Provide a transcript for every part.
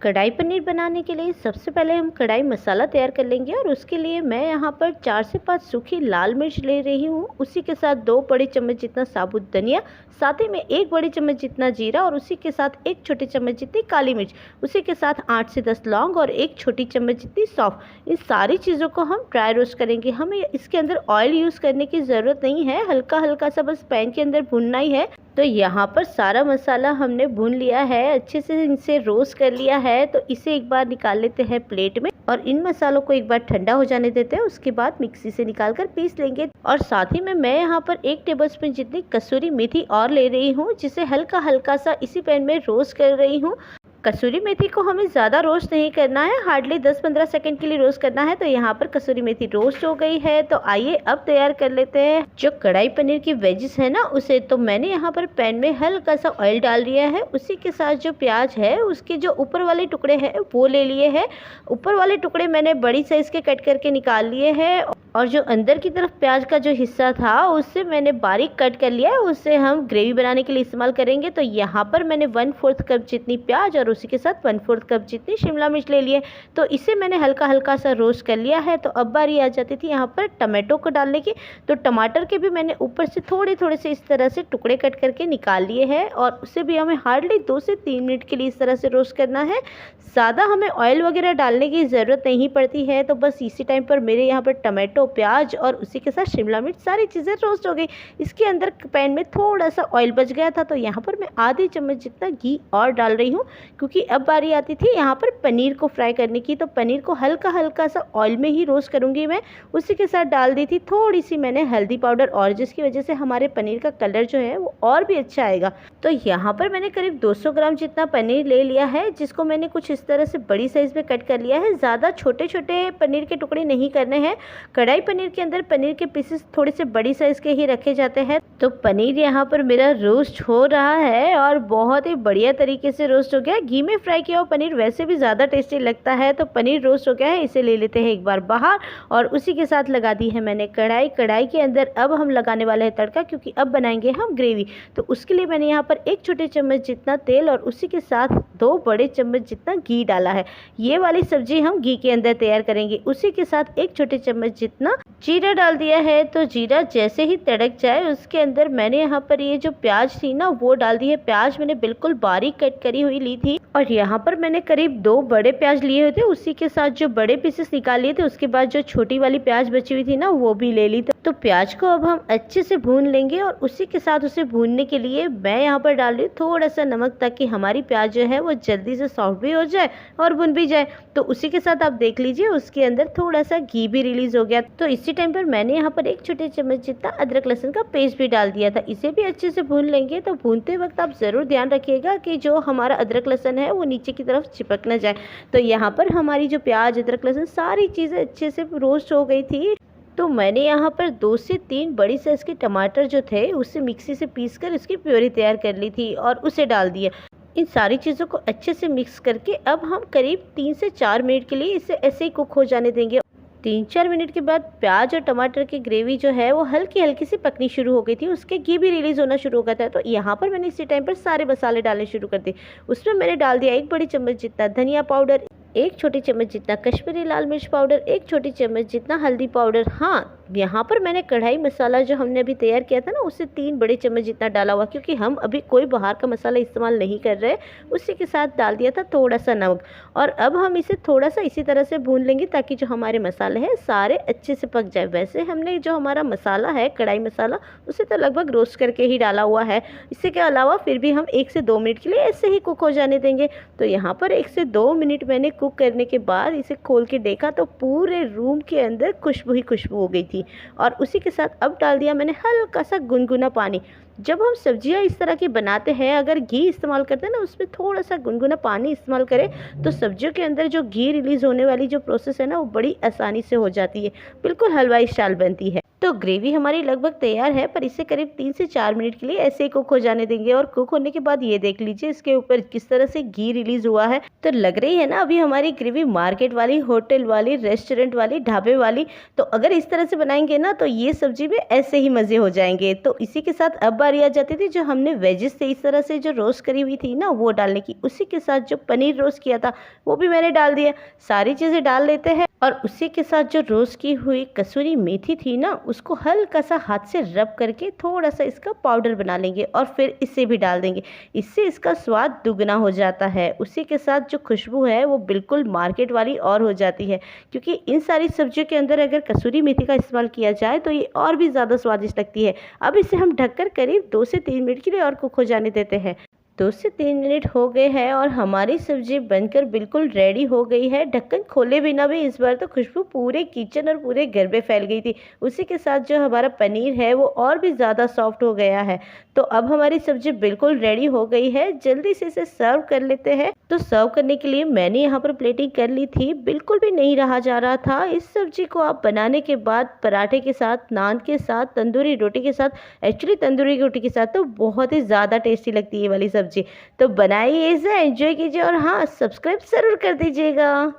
कढ़ाई पनीर बनाने के लिए सबसे पहले हम कढ़ाई मसाला तैयार कर लेंगे और उसके लिए मैं यहाँ पर 4 से 5 सूखी लाल मिर्च ले रही हूँ। उसी के साथ 2 बड़े चम्मच जितना साबुत धनिया, साथ ही में 1 बड़ी चम्मच जितना जीरा और उसी के साथ 1 छोटी चम्मच जितनी काली मिर्च, उसी के साथ 8 से 10 लौंग और 1 छोटी चम्मच जितनी सौंफ। इन सारी चीज़ों को हम ड्राई रोस्ट करेंगे। हमें इसके अंदर ऑयल यूज़ करने की ज़रूरत नहीं है, हल्का हल्का सा बस पैन के अंदर भूनना ही है। तो यहाँ पर सारा मसाला हमने भून लिया है, अच्छे से इसे रोस्ट कर लिया है। तो इसे एक बार निकाल लेते हैं प्लेट में और इन मसालों को एक बार ठंडा हो जाने देते हैं। उसके बाद मिक्सी से निकाल कर पीस लेंगे। और साथ ही में मैं यहाँ पर 1 टेबलस्पून जितनी कसूरी मेथी और ले रही हूँ, जिसे हल्का हल्का सा इसी पैन में रोस्ट कर रही हूँ। कसूरी मेथी को हमें ज़्यादा रोस्ट नहीं करना है, हार्डली 10-15 सेकंड के लिए रोस्ट करना है। तो यहाँ पर कसूरी मेथी रोस्ट हो गई है। तो आइए अब तैयार कर लेते हैं जो कढ़ाई पनीर की वेजिस है ना उसे। तो मैंने यहाँ पर पैन में हल्का सा ऑयल डाल दिया है। उसी के साथ जो प्याज है उसके जो ऊपर वाले टुकड़े हैं वो ले लिए हैं। ऊपर वाले टुकड़े मैंने बड़ी साइज के कट करके निकाल लिए हैं और जो अंदर की तरफ प्याज का जो हिस्सा था उससे मैंने बारीक कट कर लिया है। उससे हम ग्रेवी बनाने के लिए इस्तेमाल करेंगे। तो यहाँ पर मैंने 1/4 कप जितनी प्याज और उसी के साथ 1/4 कप जितनी शिमला मिर्च ले लिए। तो इसे मैंने हल्का हल्का सा रोस्ट कर लिया है। तो अब बारी आ जाती थी यहाँ पर टमाटो को डालने की। तो टमाटर के भी मैंने ऊपर से थोड़े थोड़े से इस तरह से टुकड़े कट करके निकाल लिए हैं और उसे भी हमें हार्डली 2 से 3 मिनट के लिए इस तरह से रोस्ट करना है। ज़्यादा हमें ऑयल वगैरह डालने की ज़रूरत नहीं पड़ती है। तो बस इसी टाइम पर मेरे यहाँ पर टमाटो, प्याज और उसी के साथ शिमला मिर्च सारी चीज़ें रोस्ट हो गई। इसके अंदर पैन में थोड़ा सा ऑयल बच गया था। तो यहाँ पर मैं आधी चम्मच जितना घी और डाल रही हूँ, क्योंकि अब बारी आती थी यहाँ पर पनीर को फ्राई करने की। तो पनीर को हल्का हल्का सा ऑयल में ही रोस्ट करूँगी मैं। उसी के साथ डाल दी थी थोड़ी सी मैंने हल्दी पाउडर, और जिसकी वजह से हमारे पनीर का कलर जो है वो और भी अच्छा आएगा। तो यहाँ पर मैंने करीब 200 ग्राम जितना पनीर ले लिया है, जिसको मैंने कुछ इस तरह से बड़ी साइज़ में कट कर लिया है। ज़्यादा छोटे छोटे पनीर के टुकड़े नहीं करने हैं। कढ़ाई पनीर के अंदर पनीर के पीसेस थोड़े से बड़ी साइज़ के ही रखे जाते हैं। तो पनीर यहाँ पर मेरा रोस्ट हो रहा है और बहुत ही बढ़िया तरीके से रोस्ट हो गया। घी में फ्राई किया हुआ पनीर वैसे भी ज़्यादा टेस्टी लगता है। तो पनीर रोस्ट हो गया है, इसे ले लेते हैं एक बार बाहर। और उसी के साथ लगा दी है मैंने कढ़ाई के अंदर अब हम लगाने वाले हैं तड़का, क्योंकि अब बनाएंगे हम ग्रेवी। तो उसके लिए मैंने यहाँ पर 1 छोटे चम्मच जितना तेल और उसी के साथ 2 बड़े चम्मच जितना घी डाला है। ये वाली सब्जी हम घी के अंदर तैयार करेंगे। उसी के साथ 1 छोटे चम्मच जितना जीरा डाल दिया है। तो जीरा जैसे ही तड़क जाए उसके अंदर मैंने यहाँ पर ये जो प्याज थी ना वो डाल दी है। प्याज मैंने बिल्कुल बारीक कट करी हुई ली थी और यहाँ पर मैंने करीब 2 बड़े प्याज लिए हुए थे। उसी के साथ जो बड़े पीसेस निकाल लिए थे, उसके बाद जो छोटी वाली प्याज बची हुई थी ना वो भी ले ली। तो प्याज को अब हम अच्छे से भून लेंगे और उसी के साथ उसे भूनने के लिए मैं यहाँ पर डाल रही हूँ थोड़ा सा नमक, ताकि हमारी प्याज जो है वो जल्दी से सॉफ्ट भी हो जाए और भुन भी जाए। तो उसी के साथ आप देख लीजिए उसके अंदर थोड़ा सा घी भी रिलीज हो गया। तो इसी टाइम पर मैंने यहाँ पर 1 छोटे चम्मच जितना अदरक लहसुन का पेस्ट भी डाल दिया था। इसे भी अच्छे से भून लेंगे। तो भूनते वक्त आप ज़रूर ध्यान रखिएगा कि जो हमारा अदरक लहसुन है वो नीचे की तरफ चिपक न जाए। तो यहाँ पर हमारी जो प्याज, अदरक, लहसुन सारी चीज़ें अच्छे से रोस्ट हो गई थी। तो मैंने यहाँ पर 2 से 3 बड़ी साइज़ के टमाटर जो थे उसे मिक्सी से पीस कर उसकी प्योरी तैयार कर ली थी और उसे डाल दिया। इन सारी चीज़ों को अच्छे से मिक्स करके अब हम करीब 3 से 4 मिनट के लिए इसे ऐसे ही कुक हो जाने देंगे। 3-4 मिनट के बाद प्याज और टमाटर की ग्रेवी जो है वो हल्की हल्की सी पकनी शुरू हो गई थी, उसके घी भी रिलीज होना शुरू हो गया था। तो यहाँ पर मैंने इसी टाइम पर सारे मसाले डालने शुरू कर दिए। उसमें मैंने डाल दिया 1 बड़ी चम्मच जितना धनिया पाउडर, 1 छोटी चम्मच जितना कश्मीरी लाल मिर्च पाउडर, 1 छोटी चम्मच जितना हल्दी पाउडर। हाँ, यहाँ पर मैंने कढ़ाई मसाला जो हमने अभी तैयार किया था ना उससे 3 बड़े चम्मच जितना डाला हुआ, क्योंकि हम अभी कोई बाहर का मसाला इस्तेमाल नहीं कर रहे। उसी के साथ डाल दिया था थोड़ा सा नमक और अब हम इसे थोड़ा सा इसी तरह से भून लेंगे ताकि जो हमारे मसाले हैं सारे अच्छे से पक जाए। वैसे हमने जो हमारा मसाला है कढ़ाई मसाला उसे तो लगभग रोस्ट करके ही डाला हुआ है। इससे के अलावा फिर भी हम 1 से 2 मिनट के लिए ऐसे ही कुक हो जाने देंगे। तो यहाँ पर 1 से 2 मिनट मैंने कुक करने के बाद इसे खोल के देखा तो पूरे रूम के अंदर खुशबू ही खुशबू हो गई थी। और उसी के साथ अब डाल दिया मैंने हल्का सा गुनगुना पानी। जब हम सब्जियां इस तरह की बनाते हैं, अगर घी इस्तेमाल करते हैं ना उसमें थोड़ा सा गुनगुना पानी इस्तेमाल करें तो सब्जियों के अंदर जो घी रिलीज होने वाली जो प्रोसेस है ना वो बड़ी आसानी से हो जाती है, बिल्कुल हलवाई स्टाइल बनती है। तो ग्रेवी हमारी लगभग तैयार है, पर इसे करीब 3 से 4 मिनट के लिए ऐसे ही कुक हो जाने देंगे। और कुक होने के बाद ये देख लीजिए इसके ऊपर किस तरह से घी रिलीज हुआ है। तो लग रही है ना अभी हमारी ग्रेवी मार्केट वाली, होटल वाली, रेस्टोरेंट वाली, ढाबे वाली। तो अगर इस तरह से बनाएंगे ना तो ये सब्जी में ऐसे ही मज़े हो जाएंगे। तो इसी के साथ अब बारी आ जाती थी जो हमने वेजेस से इस तरह से जो रोस्ट करी हुई थी ना वो डालने की। उसी के साथ जो पनीर रोस्ट किया था वो भी मैंने डाल दिया। सारी चीज़ें डाल लेते हैं और उसी के साथ जो रोस्ट की हुई कसूरी मेथी थी ना उसको हल्का सा हाथ से रब करके थोड़ा सा इसका पाउडर बना लेंगे और फिर इसे भी डाल देंगे। इससे इसका स्वाद दुगना हो जाता है। उसी के साथ जो खुशबू है वो बिल्कुल मार्केट वाली और हो जाती है, क्योंकि इन सारी सब्जियों के अंदर अगर कसूरी मेथी का इस्तेमाल किया जाए तो ये और भी ज़्यादा स्वादिष्ट लगती है। अब इसे हम ढककर करीब 2 से 3 मिनट के लिए और कुक हो जाने देते हैं। 2 से 3 मिनट हो गए हैं और हमारी सब्जी बनकर बिल्कुल रेडी हो गई है। ढक्कन खोले बिना भी इस बार तो खुशबू पूरे किचन और पूरे घर में फैल गई थी। उसी के साथ जो हमारा पनीर है वो और भी ज़्यादा सॉफ्ट हो गया है। तो अब हमारी सब्जी बिल्कुल रेडी हो गई है। जल्दी से इसे सर्व कर लेते हैं। तो सर्व करने के लिए मैंने यहाँ पर प्लेटिंग कर ली थी। बिल्कुल भी नहीं रहा जा रहा था। इस सब्जी को आप बनाने के बाद पराठे के साथ, नान के साथ, तंदूरी रोटी के साथ, एक्चुअली तंदूरी रोटी के साथ तो बहुत ही ज़्यादा टेस्टी लगती है ये वाली सब्जी। तो बनाइए इसे, एंजॉय कीजिए और हाँ, सब्सक्राइब ज़रूर कर दीजिएगा।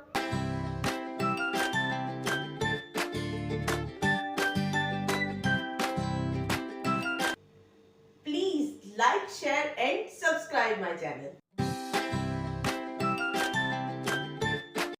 Please like, share and subscribe my channel.